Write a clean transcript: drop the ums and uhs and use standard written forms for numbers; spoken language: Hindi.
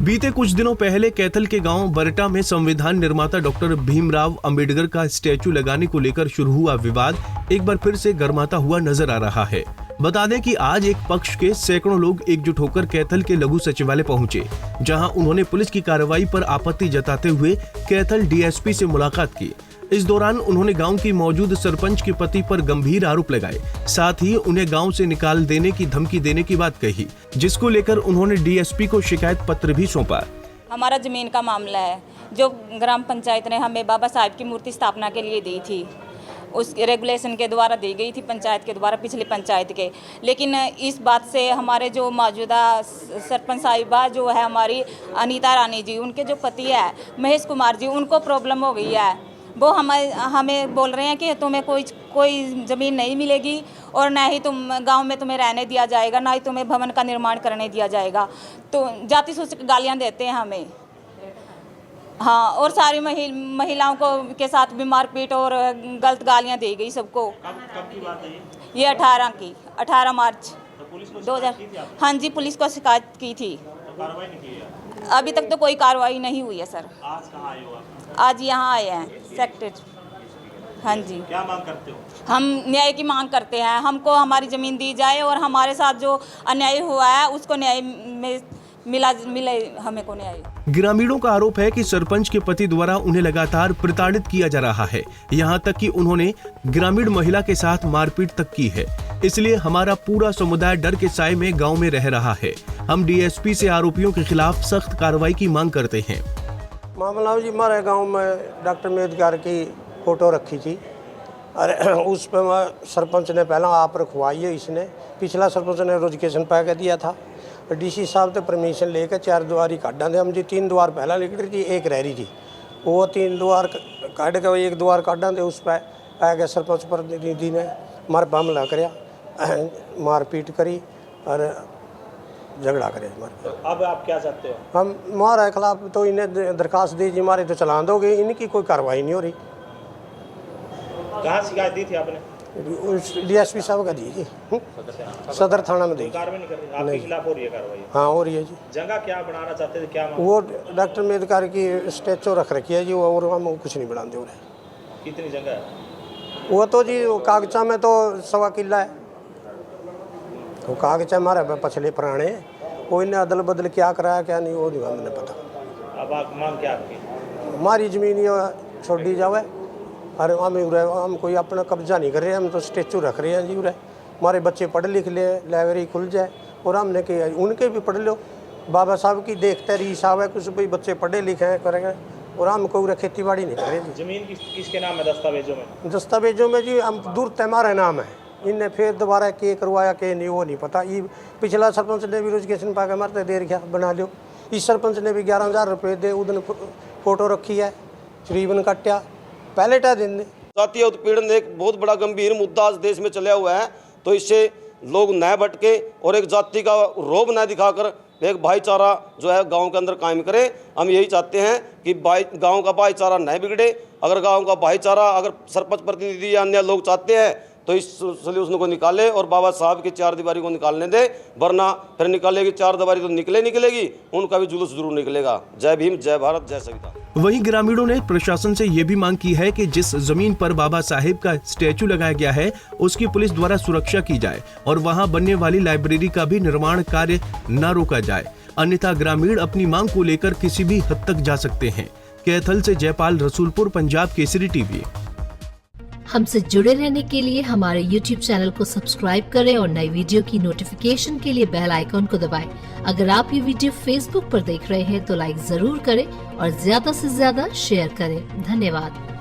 बीते कुछ दिनों पहले कैथल के गांव बरटा में संविधान निर्माता डॉक्टर भीमराव अंबेडकर का स्टैचू लगाने को लेकर शुरू हुआ विवाद एक बार फिर से गर्माता हुआ नजर आ रहा है। बता दें कि आज एक पक्ष के सैकड़ों लोग एकजुट होकर कैथल के लघु सचिवालय पहुंचे, जहां उन्होंने पुलिस की कार्रवाई पर आपत्ति जताते हुए कैथल डीएसपी से मुलाकात की। इस दौरान उन्होंने गांव की मौजूद सरपंच के पति पर गंभीर आरोप लगाए, साथ ही उन्हें गांव से निकाल देने की धमकी देने की बात कही, जिसको लेकर उन्होंने डीएसपी को शिकायत पत्र भी सौंपा। हमारा जमीन का मामला है जो ग्राम पंचायत ने हमें बाबा साहब की मूर्ति स्थापना के लिए दी थी, उस रेगुलेशन के द्वारा दी गई थी, पंचायत के द्वारा, पिछली पंचायत के। लेकिन इस बात से हमारे जो मौजूदा सरपंच साहिबा जो है हमारी अनीता रानी जी, उनके जो पति है महेश कुमार जी, उनको प्रॉब्लम हो गई है। वो हमें बोल रहे हैं कि तुम्हें कोई ज़मीन नहीं मिलेगी और ना ही गांव में तुम्हें रहने दिया जाएगा, ना ही तुम्हें भवन का निर्माण करने दिया जाएगा। तो जाति सूचक गालियां देते हैं हमें। हाँ, और सारी महिलाओं को के साथ भी मारपीट और गलत गालियां दी गई सबको। कब की बात है ये 18 मार्च 2000। हाँ जी, पुलिस को शिकायत की थी। तो कार्रवाई नहीं की है? अभी तक तो कोई कार्रवाई नहीं हुई है सर। आज कहाँ आए हो आप? आज यहाँ आए हैं सेक्टर। हाँ जी। क्या मांग करते हो? हम न्याय की मांग करते हैं, हमको हमारी ज़मीन दी जाए और हमारे साथ जो अन्याय हुआ है उसको न्याय मिले हमें को न्याय। ग्रामीणों का आरोप है कि सरपंच के पति द्वारा उन्हें लगातार प्रताड़ित किया जा रहा है, यहाँ तक कि उन्होंने ग्रामीण महिला के साथ मारपीट तक की है। इसलिए हमारा पूरा समुदाय डर के साए में गांव में रह रहा है। हम डीएसपी से आरोपियों के खिलाफ सख्त कार्रवाई की मांग करते हैं। मामला जी, हमारे गांव में डॉक्टर अंबेडकर की फोटो रखी थी और उस पर सरपंच ने पहला आप रखवाई है, इसने पिछला सरपंच ने रोजिकेशन पैक दिया था। डीसी साहब तो परमिशन लेकर 4 द्वारी काटा थे हम जी। 3 द्वार पहला लिख रही थी, 1 रह रही थी। वो 3 द्वार काट के 1 द्वार काटा थे, उस पर आ गया सरपंच प्रतिनिधि ने मार हमला कराया, मारपीट करी और झगड़ा करे। तो अब आप क्या चाहते हो? हम हमारे खिलाफ तो इन्हें दरखास्त दी जी, हमारे तो चलान दोगे, इनकी कोई कार्रवाई नहीं हो रही। कहाँ शिकायत दी थी आपने? डीएसपी साहब का दी जी, सदर थाना में दी। कार्रवाई नहीं कर रही? आपके खिलाफ हो रही है कार्रवाई? हाँ, हो रही है जी। जगह क्या बनाना चाहते थे, क्या मांग? वो डॉक्टर अंबेडकर की स्टैचू रख रखी है जी, और हम कुछ नहीं बनाते हो रहे। कितनी जगह है? वो तो जी कागजा में तो 1.25 किला है, तो कागजा हमारे पछले पुराने, कोई ने अदल बदल क्या कराया क्या नहीं वो नहीं हमें पता। अब आप मांग क्या आपकी? हमारी ज़मीन ये छोड़ दी जाए और हम कोई अपना कब्जा नहीं कर रहे, हम तो स्टैचू रख रहे हैं जी। हमारे बच्चे पढ़ लिख ले, लाइब्रेरी खुल जाए और हमने कि उनके भी पढ़ लो। बाबा साहब की देखते रही साहब है, कुछ भी बच्चे पढ़े लिखे हैं करेंगे और हम कोई खेती बाड़ी नहीं करें। जमीन किसके नाम है दस्तावेजों में? दस्तावेजों में जी हम दूर हमारा नाम है, इनने फिर दोबारा के करवाया के नहीं वो नहीं पता। ये पिछला सरपंच ने भी रोजिकेशन पा के मरते देर क्या बना लो। इस सरपंच ने भी 11,000 रुपये दे, उधर फोटो रखी है, शरीबन काटा पहले टा दिन। जातीय उत्पीड़न एक बहुत बड़ा गंभीर मुद्दा आज देश में चला हुआ है, तो इससे लोग न भटके और एक जाति का रोब न दिखाकर एक भाईचारा जो है गांव के अंदर कायम करें। हम यही चाहते हैं कि गांव का भाईचारा न बिगड़े। अगर गांव का भाईचारा, अगर सरपंच प्रतिनिधि या अन्य लोग चाहते हैं तो इस सोल्यूशन को निकाले और बाबा साहब की 4 दीवारी को निकालने दे, वरना फिर निकालेगी 4 दीवारी तो निकलेगी, उनका भी जुलूस जरूर निकलेगा। जय भीम, जय भारत, जय संविधान। वहीं ग्रामीणों ने प्रशासन से ये भी मांग की है कि जिस जमीन पर बाबा साहेब का स्टैचू लगाया गया है उसकी पुलिस द्वारा सुरक्षा की जाए और वहां बनने वाली लाइब्रेरी का भी निर्माण कार्य न रोका जाए, अन्यथा ग्रामीण अपनी मांग को लेकर किसी भी हद तक जा सकते हैं। कैथल से जयपाल, रसूलपुर, पंजाब केसरी टीवी। हमसे जुड़े रहने के लिए हमारे YouTube चैनल को सब्सक्राइब करें और नई वीडियो की नोटिफिकेशन के लिए बेल आइकॉन को दबाएं। अगर आप ये वीडियो Facebook पर देख रहे हैं तो लाइक जरूर करें और ज्यादा से ज्यादा शेयर करें। धन्यवाद।